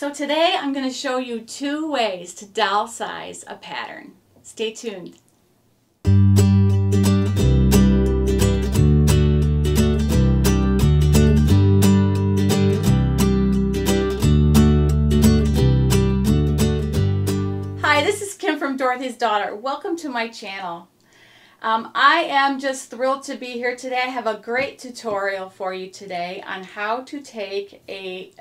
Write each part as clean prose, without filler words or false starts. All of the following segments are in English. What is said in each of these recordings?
So today I'm going to show you 2 ways to doll size a pattern. Stay tuned. Hi, this is Kim from Dorothy's Daughter. Welcome to my channel. I am just thrilled to be here today. I have a great tutorial for you today on how to take a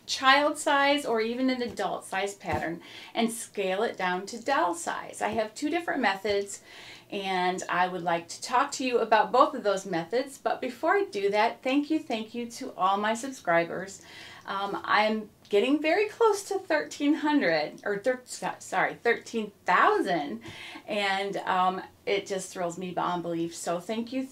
child size or even an adult size pattern and scale it down to doll size. I have 2 different methods and I would like to talk to you about both of those methods. But before I do that, thank you to all my subscribers. I'm getting very close to 13,000, and it just thrills me beyond belief. So thank you.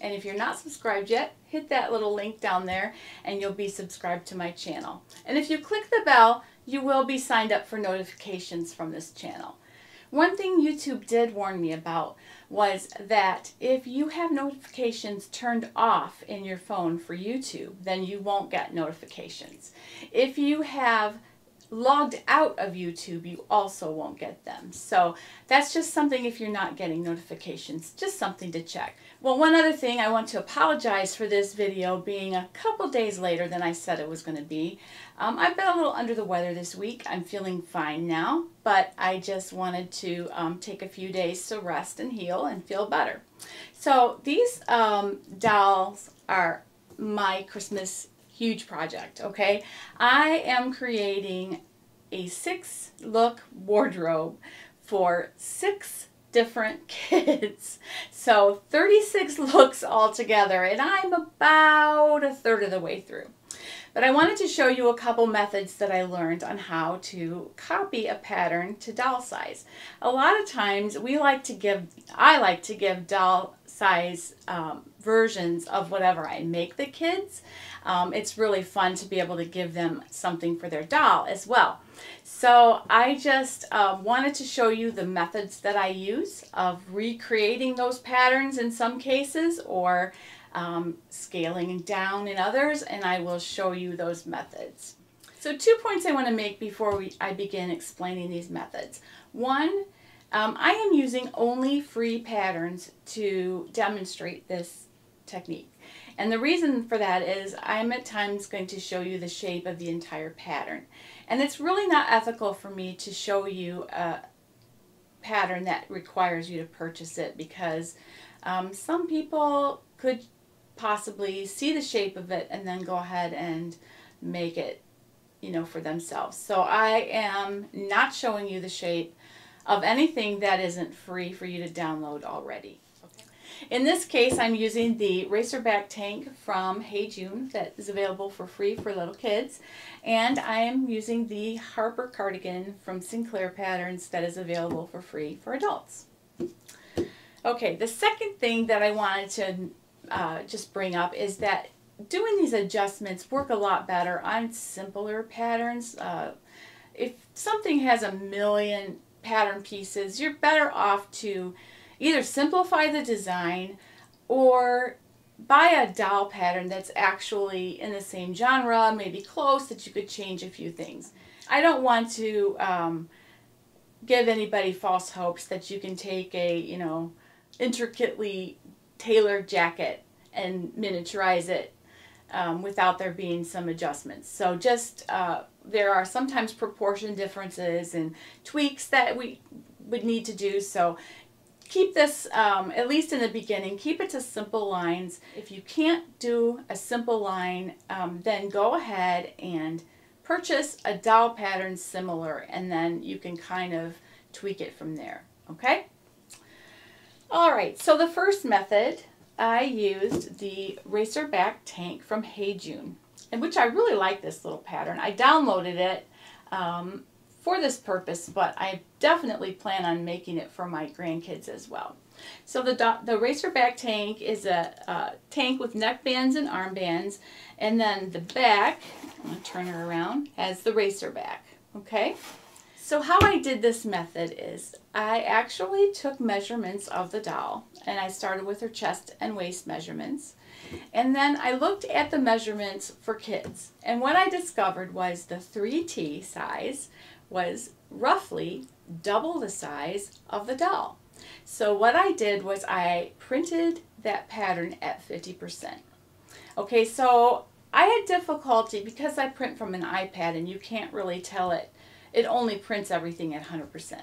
And if you're not subscribed yet, hit that little link down there and you'll be subscribed to my channel. And if you click the bell, you will be signed up for notifications from this channel. One thing YouTube did warn me about was that if you have notifications turned off in your phone for YouTube, then you won't get notifications. If you have logged out of YouTube, you also won't get them. So that's just something, if you're not getting notifications, just something to check. Well, one other thing, I want to apologize for this video being a couple days later than I said it was going to be. I've been a little under the weather this week. I'm feeling fine now, but I just wanted to take a few days to rest and heal and feel better. So these dolls are my Christmas huge project, okay? I am creating a 6-look wardrobe for 6 different kids. So 36 looks altogether, and I'm about a third of the way through. But I wanted to show you a couple methods that I learned on how to copy a pattern to doll size. A lot of times I like to give doll size versions of whatever I make the kids. It's really fun to be able to give them something for their doll as well. So I just wanted to show you the methods that I use of recreating those patterns in some cases, or scaling down in others, and I will show you those methods. So 2 points I want to make before I begin explaining these methods. One, I am using only free patterns to demonstrate this technique. And the reason for that is I'm at times going to show you the shape of the entire pattern. And it's really not ethical for me to show you a pattern that requires you to purchase it, because some people could possibly see the shape of it and then go ahead and make it, for themselves. So I am not showing you the shape of anything that isn't free for you to download already. In this case, I'm using the Racerback Tank from Hey June that is available for free for little kids, and I am using the Harper Cardigan from Sinclair Patterns that is available for free for adults. Okay, the second thing that I wanted to just bring up is that doing these adjustments work a lot better on simpler patterns. If something has a million pattern pieces, you're better off to either simplify the design or buy a doll pattern that's actually in the same genre, maybe close, that you could change a few things. I don't want to give anybody false hopes that you can take a, intricately tailored jacket and miniaturize it without there being some adjustments. So just there are sometimes proportion differences and tweaks that we would need to do. So keep this, at least in the beginning, keep it to simple lines. If you can't do a simple line, then go ahead and purchase a doll pattern similar, and then you can kind of tweak it from there, okay? All right, so the first method, I used the Racerback Tank from Hey June, in which I really like this little pattern. I downloaded it for this purpose, but I definitely plan on making it for my grandkids as well. So the Racerback Tank is a tank with neck bands and arm bands, and then the back, I'm going to turn her around, has the Racerback, okay? So how I did this method is I actually took measurements of the doll, and I started with her chest and waist measurements, And then I looked at the measurements for kids. And what I discovered was the 3T size was roughly double the size of the doll. So what I did was I printed that pattern at 50%. Okay, so I had difficulty because I print from an iPad and you can't really tell it. It only prints everything at 100%,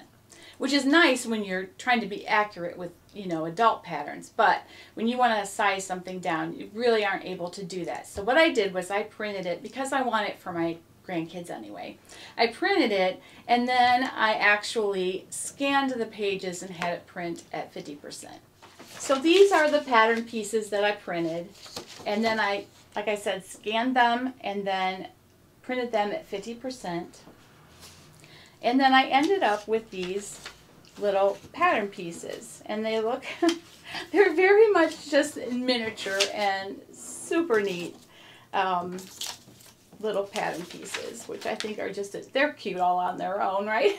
which is nice when you're trying to be accurate with, you know, adult patterns. But when you want to size something down, you really aren't able to do that. So what I did was I printed it because I want it for my grandkids anyway. I printed it and then I actually scanned the pages and had it print at 50%. So these are the pattern pieces that I printed, and then I, like I said, scanned them and then printed them at 50%. And then I ended up with these little pattern pieces, and they look, they're very much just in miniature and super neat little pattern pieces, which I think are just, they're cute all on their own, right?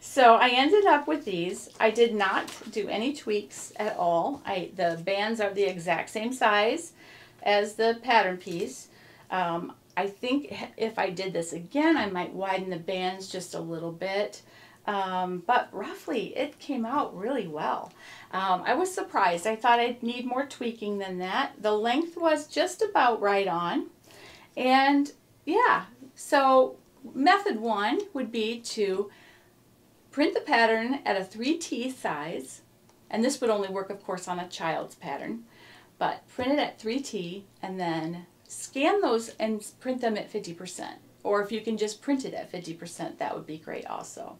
So I ended up with these. I did not do any tweaks at all. The bands are the exact same size as the pattern piece. I think if I did this again, I might widen the bands just a little bit. But roughly, it came out really well. I was surprised. I thought I'd need more tweaking than that. The length was just about right on. And yeah, so method one would be to print the pattern at a 3T size. And this would only work, of course, on a child's pattern. But print it at 3T and then scan those and print them at 50%. Or if you can just print it at 50%, that would be great also.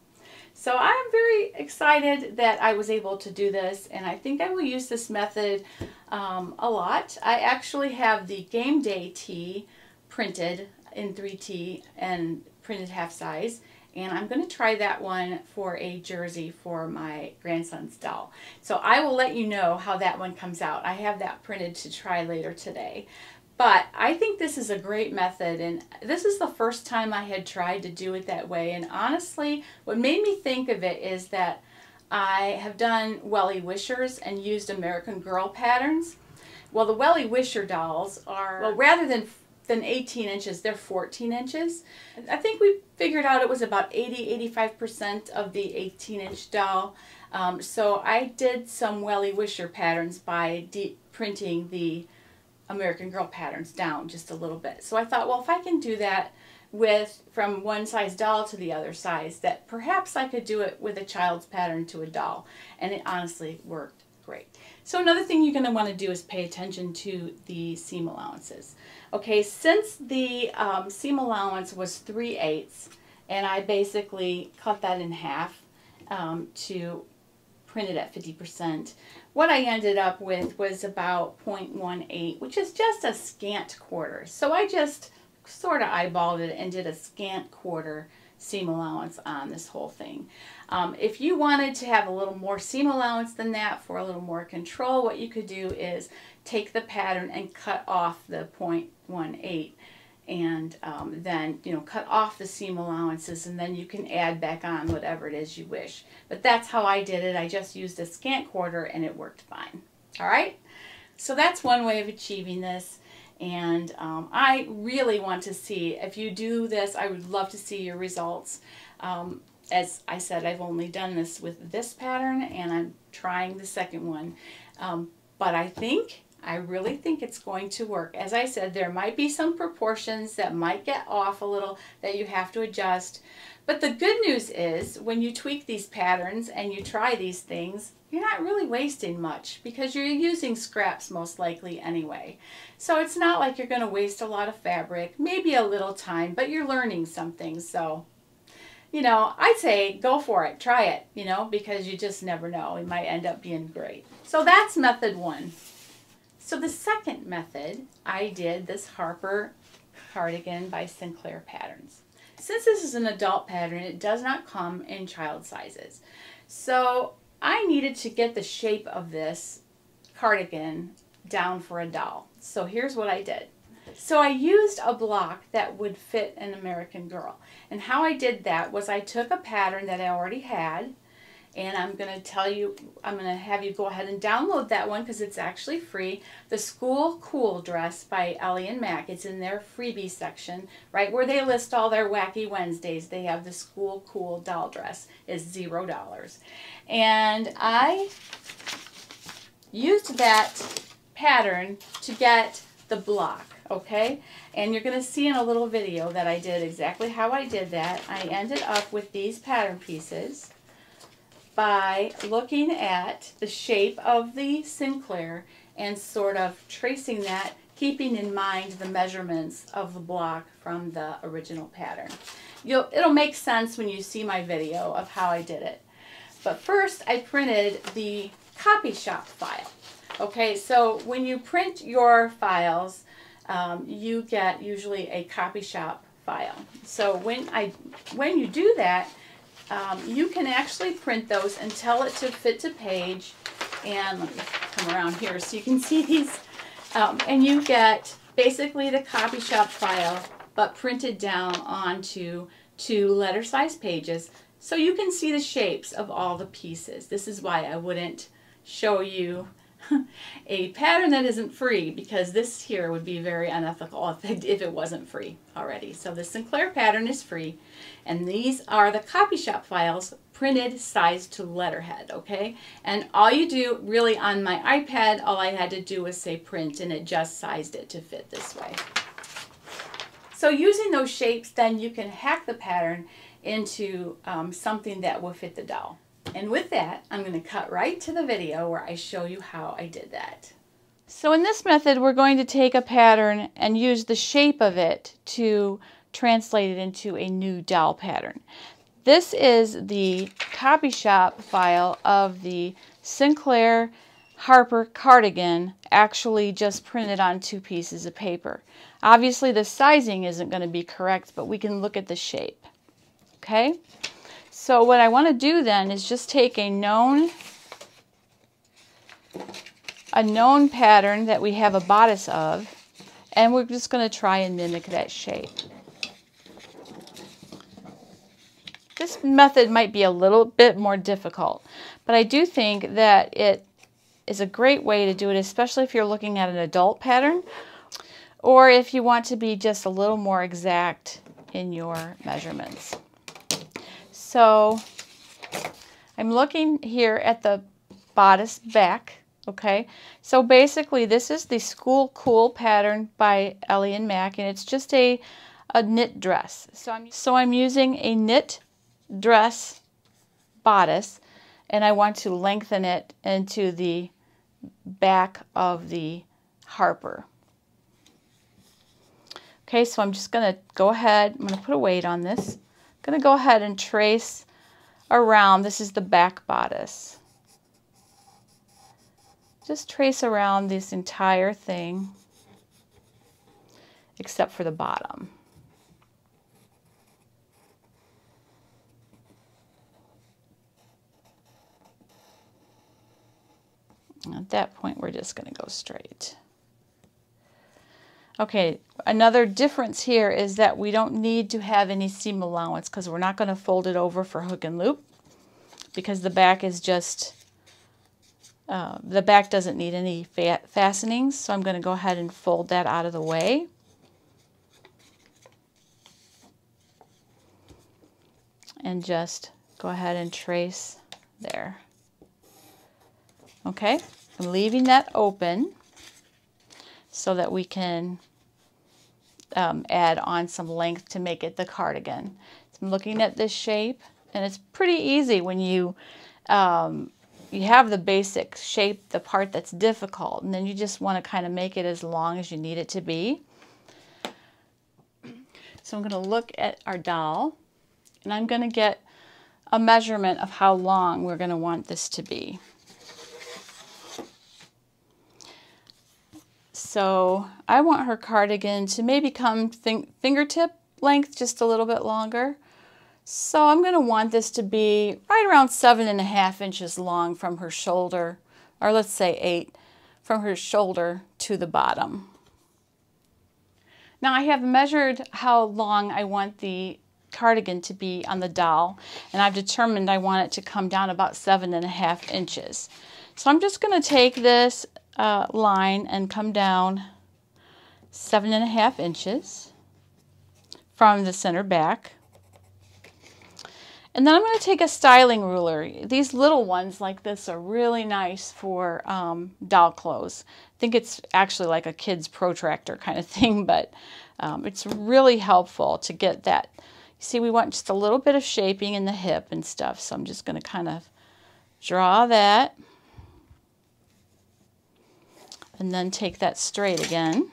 So I'm very excited that I was able to do this, and I think I will use this method a lot. I actually have the Game Day tee printed in 3T and printed half size, and I'm going to try that one for a jersey for my grandson's doll. So I will let you know how that one comes out. I have that printed to try later today. But I think this is a great method, and this is the first time I had tried to do it that way. And honestly, what made me think of it is that I have done Wellie Wishers and used American Girl patterns. Well, the Wellie Wisher dolls are, well, rather than 18 inches, they're 14 inches. I think we figured out it was about 80–85% of the 18-inch doll. So I did some Wellie Wisher patterns by printing the American Girl patterns down just a little bit. So I thought, well, if I can do that from one size doll to the other size, that perhaps I could do it with a child's pattern to a doll. And it honestly worked great. So another thing you're going to want to do is pay attention to the seam allowances. Okay, since the seam allowance was 3/8, and I basically cut that in half to print it at 50%, what I ended up with was about 0.18, which is just a scant quarter. So I just sort of eyeballed it and did a scant quarter seam allowance on this whole thing. If you wanted to have a little more seam allowance than that for a little more control, what you could do is take the pattern and cut off the 0.18 and then, you know, cut off the seam allowances, and then you can add back on whatever it is you wish. But that's how I did it. I just used a scant quarter and it worked fine. All right, so that's one way of achieving this. And I really want to see, if you do this, I would love to see your results. As I said, I've only done this with this pattern, and I'm trying the second one. But I really think it's going to work. As I said, there might be some proportions that might get off a little that you have to adjust. But the good news is, when you tweak these patterns and you try these things, you're not really wasting much because you're using scraps most likely anyway. So it's not like you're going to waste a lot of fabric, maybe a little time, but you're learning something. So, you know, I'd say go for it, try it, you know, because you just never know. It might end up being great. So that's method one. So the second method, I did this Harper cardigan by Sinclair patterns. Since this is an adult pattern, it does not come in child sizes. So I needed to get the shape of this cardigan down for a doll. So here's what I did. So I used a block that would fit an American Girl. And how I did that was I took a pattern that I already had, And I'm going to have you go ahead and download that one because it's actually free. The School Cool Dress by Ellie Mac. It's in their freebie section, right where they list all their Wacky Wednesdays. They have the School Cool doll dress. It's $0. And I used that pattern to get the block, okay? And you're going to see in a little video that I did exactly how I did that. I ended up with these pattern pieces by looking at the shape of the Sinclair and sort of tracing that, keeping in mind the measurements of the block from the original pattern. It'll make sense when you see my video of how I did it. But first I printed the copy shop file. Okay, so when you print your files, you get usually a copy shop file. So when you do that, you can actually print those and tell it to fit to page. And let me come around here so you can see these. And you get basically the copy shop file, but printed down onto 2 letter-size pages, so you can see the shapes of all the pieces. This is why I wouldn't show you a pattern that isn't free, because this here would be very unethical if it wasn't free already. So the Sinclair pattern is free, and these are the copy shop files printed sized to letterhead, okay? And all you do really on my iPad, all I had to do was say print, and it just sized it to fit this way. So using those shapes, then you can hack the pattern into something that will fit the doll. And with that, I'm going to cut right to the video where I show you how I did that. So in this method, we're going to take a pattern and use the shape of it to translate it into a new doll pattern. This is the copy shop file of the Sinclair Harper cardigan, actually just printed on 2 pieces of paper. Obviously the sizing isn't going to be correct, but we can look at the shape. Okay? So what I want to do then is just take a known pattern that we have a bodice of, and we're just going to try and mimic that shape. This method might be a little bit more difficult, but I do think that it is a great way to do it, especially if you're looking at an adult pattern, or if you want to be just a little more exact in your measurements. So I'm looking here at the bodice back, okay? So basically this is the School Cool pattern by Ellie Mac, and it's just a knit dress. So I'm using a knit dress bodice, and I want to lengthen it into the back of the Harper. Okay, so I'm just going to go ahead, I'm going to put a weight on this. I'm going to go ahead and trace around. This is the back bodice. Just trace around this entire thing except for the bottom. And at that point, we're just going to go straight. Okay, another difference here is that we don't need to have any seam allowance because we're not going to fold it over for hook and loop, because the back is just, the back doesn't need any fastenings, so I'm going to go ahead and fold that out of the way. And just go ahead and trace there. Okay, I'm leaving that open so that we can add on some length to make it the cardigan. So I'm looking at this shape, and it's pretty easy when you have the basic shape, the part that's difficult, and then you just want to kind of make it as long as you need it to be. So I'm going to look at our doll, and I'm going to get a measurement of how long we're going to want this to be. So I want her cardigan to maybe come fingertip length, just a little bit longer. So I'm going to want this to be right around 7.5 inches long from her shoulder, or let's say 8, from her shoulder to the bottom. Now I have measured how long I want the cardigan to be on the doll, and I've determined I want it to come down about 7.5 inches. So I'm just going to take this line and come down 7.5 inches from the center back. And then I'm going to take a styling ruler. These little ones like this are really nice for doll clothes. I think it's actually like a kid's protractor kind of thing, but it's really helpful to get that. You see, we want just a little bit of shaping in the hip and stuff, so I'm just going to kind of draw that. And then take that straight again.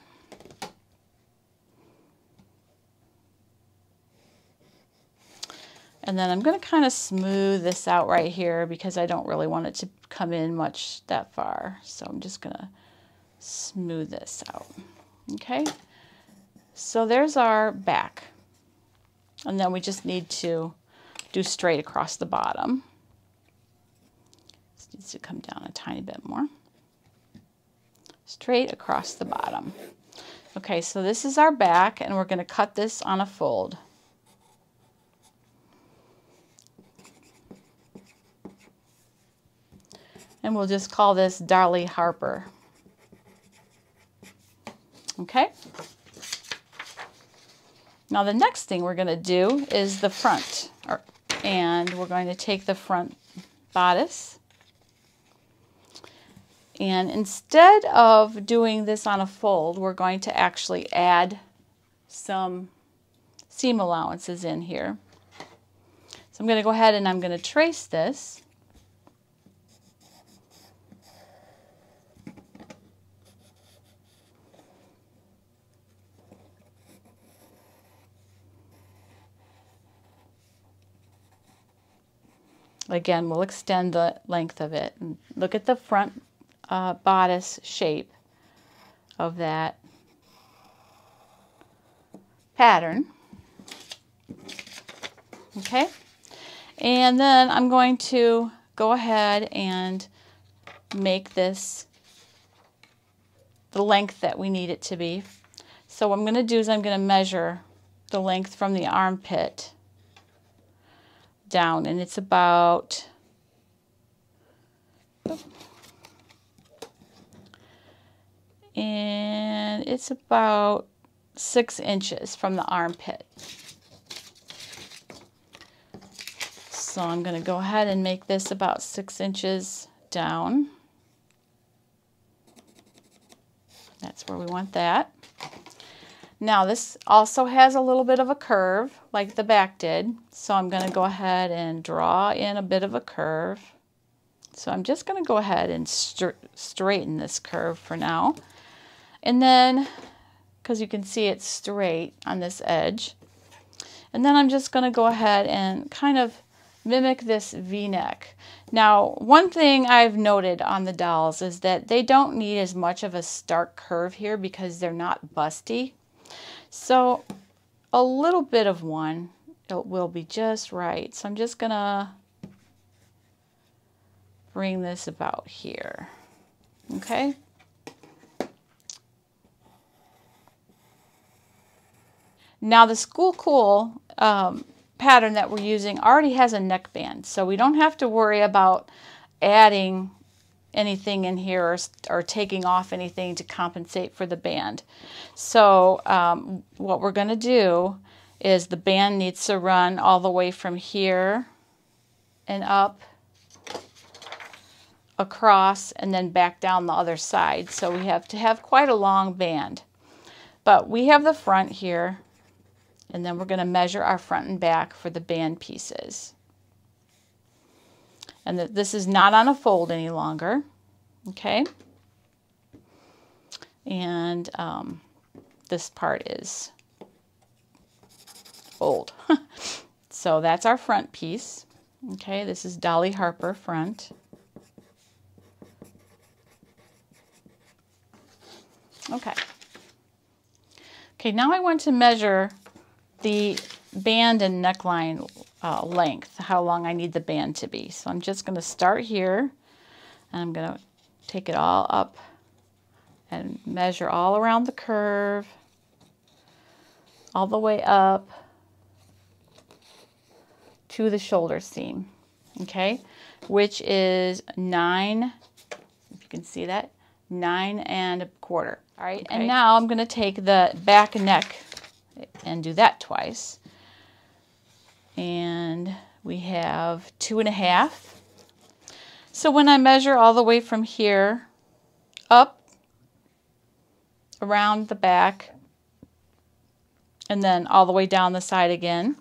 And then I'm going to kind of smooth this out right here because I don't really want it to come in much that far. So I'm just going to smooth this out. Okay, so there's our back. And then we just need to do straight across the bottom. This needs to come down a tiny bit more. Straight across the bottom. Okay, so this is our back, and we're going to cut this on a fold. And we'll just call this Dolly Harper. Okay? Now the next thing we're going to do is the front. And we're going to take the front bodice. And instead of doing this on a fold, we're going to actually add some seam allowances in here. So I'm going to go ahead and I'm going to trace this. Again, we'll extend the length of it. And look at the front bodice shape of that pattern. Okay, and then I'm going to go ahead and make this the length that we need it to be. So what I'm going to do is I'm going to measure the length from the armpit down, and it's about and it's about 6 inches from the armpit. So I'm going to go ahead and make this about 6 inches down. That's where we want that. Now this also has a little bit of a curve like the back did, so I'm going to go ahead and draw in a bit of a curve. So I'm just going to go ahead and straighten this curve for now. And then, because you can see it's straight on this edge, and then I'm just going to go ahead and kind of mimic this V-neck. Now, one thing I've noted on the dolls is that they don't need as much of a stark curve here because they're not busty. So a little bit of one, it will be just right. So I'm just going to bring this about here. Okay. Now the School Cool pattern that we're using already has a neckband, so we don't have to worry about adding anything in here or taking off anything to compensate for the band. So what we're going to do is the band needs to run all the way from here and up, across, and then back down the other side. So we have to have quite a long band. But we have the front here, and then we're going to measure our front and back for the band pieces. And this is not on a fold any longer. Okay. And this part is old. So that's our front piece. Okay, this is Dolly Harper front. Okay. Okay, now I want to measure the band and neckline length, how long I need the band to be. So I'm just going to start here, and I'm going to take it all up and measure all around the curve, all the way up, to the shoulder seam, okay, which is 9, if you can see that, 9 1/4. All right, okay. And now I'm going to take the back neck and do that twice. And we have 2 1/2. So when I measure all the way from here up around the back and then all the way down the side again,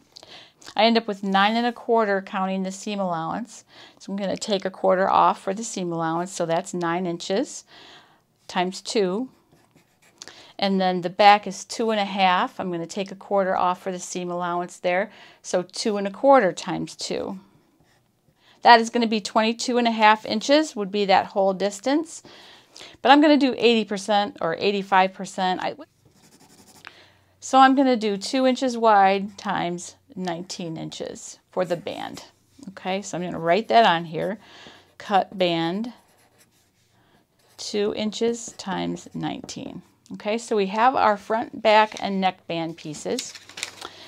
I end up with 9 1/4 counting the seam allowance. So I'm going to take 1/4 off for the seam allowance, so that's 9 inches times 2. And then the back is 2 1/2. I'm going to take 1/4 off for the seam allowance there, so 2 1/4 times 2. That is going to be 22 1/2 inches would be that whole distance. But I'm going to do 80% or 85%. So I'm going to do 2 inches wide times 19 inches for the band. Okay, so I'm going to write that on here. Cut band 2 inches times 19. Okay, so we have our front, back, and neck band pieces.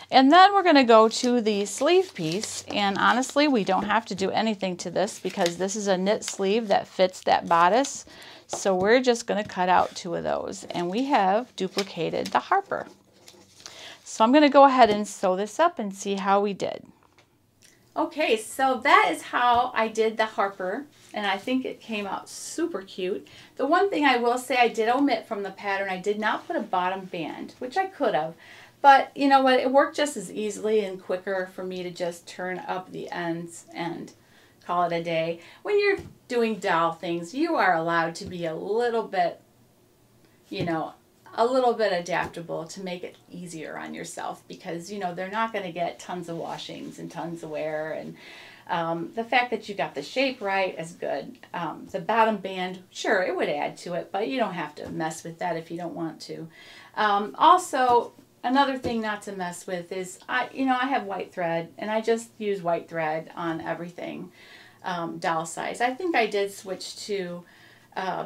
And then we're going to go to the sleeve piece, and honestly we don't have to do anything to this because this is a knit sleeve that fits that bodice. So we're just going to cut out 2 of those, and we have duplicated the Harper. So I'm going to go ahead and sew this up and see how we did. Okay, so that is how I did the Harper, and I think it came out super cute. The one thing I will say I did omit from the pattern, I did not put a bottom band, which I could have. But you know what, it worked just as easily and quicker for me to just turn up the ends and call it a day. When you're doing doll things, you are allowed to be a little bit, you know, a little bit adaptable to make it easier on yourself, because you know they're not going to get tons of washings and tons of wear, and the fact that you got the shape right is good. The bottom band, sure, it would add to it, but you don't have to mess with that if you don't want to. Also, another thing not to mess with is I have white thread, and I just use white thread on everything doll size. I think I did switch to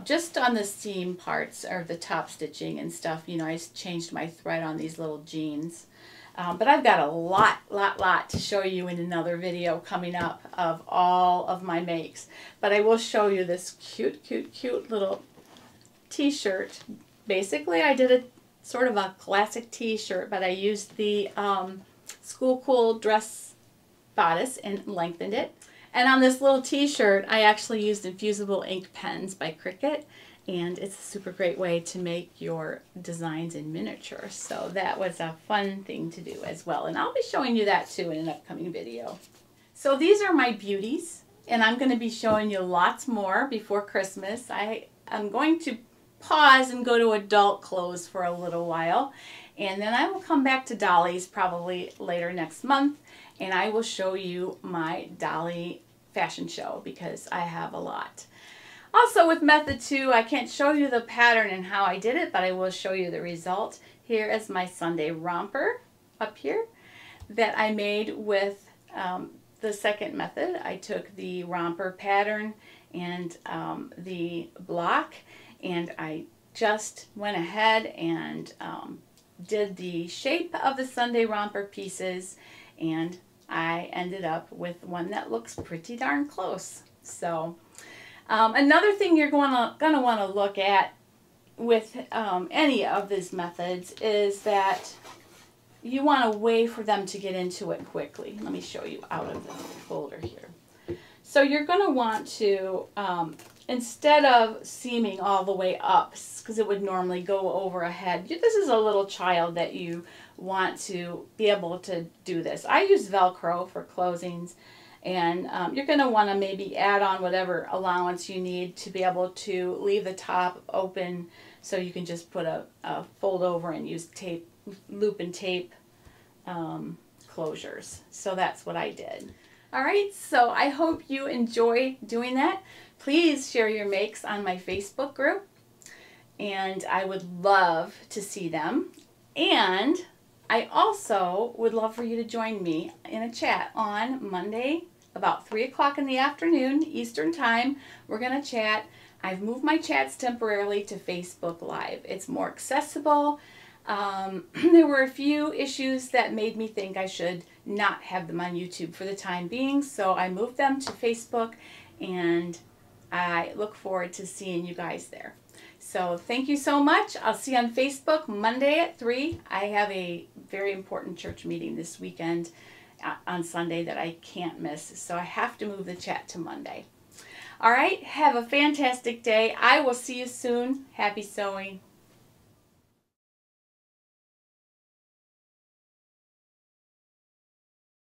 just on the seam parts or the top stitching and stuff, you know, I changed my thread on these little jeans. But I've got a lot to show you in another video coming up of all of my makes. But I will show you this cute little t-shirt. Basically, I did a sort of a classic t-shirt, but I used the School Cool dress bodice and lengthened it. And on this little t-shirt, I actually used infusible ink pens by Cricut, and it's a super great way to make your designs in miniature. So that was a fun thing to do as well, and I'll be showing you that too in an upcoming video. So these are my beauties, and I'm going to be showing you lots more before Christmas. I'm going to pause and go to adult clothes for a little while, and then I will come back to dollies probably later next month, and I will show you my dolly fashion show because I have a lot. Also with method 2, I can't show you the pattern and how I did it, but I will show you the result. Here is my Sunday romper up here that I made with the second method. I took the romper pattern and the block, and I just went ahead and did the shape of the Sunday romper pieces, and I ended up with one that looks pretty darn close. So another thing you're gonna want to look at with any of these methods is that you want a way for them to get into it quickly. Let me show you out of the folder here. So you're going to want to, instead of seaming all the way up, because it would normally go over a head, this is a little child that you want to be able to do this. I use Velcro for closings, and you're going to want to maybe add on whatever allowance you need to be able to leave the top open, so you can just put a fold over and use tape, loop and tape closures. So that's what I did. Alright, so I hope you enjoy doing that. Please share your makes on my Facebook group, and I would love to see them. And I also would love for you to join me in a chat on Monday about 3 o'clock in the afternoon Eastern Time. We're going to chat. I've moved my chats temporarily to Facebook Live. It's more accessible. There were a few issues that made me think I should not have them on YouTube for the time being, so I moved them to Facebook, and I look forward to seeing you guys there. So thank you so much. I'll see you on Facebook Monday at 3. I have a very important church meeting this weekend on Sunday that I can't miss, so I have to move the chat to Monday. All right, have a fantastic day. I will see you soon. Happy sewing.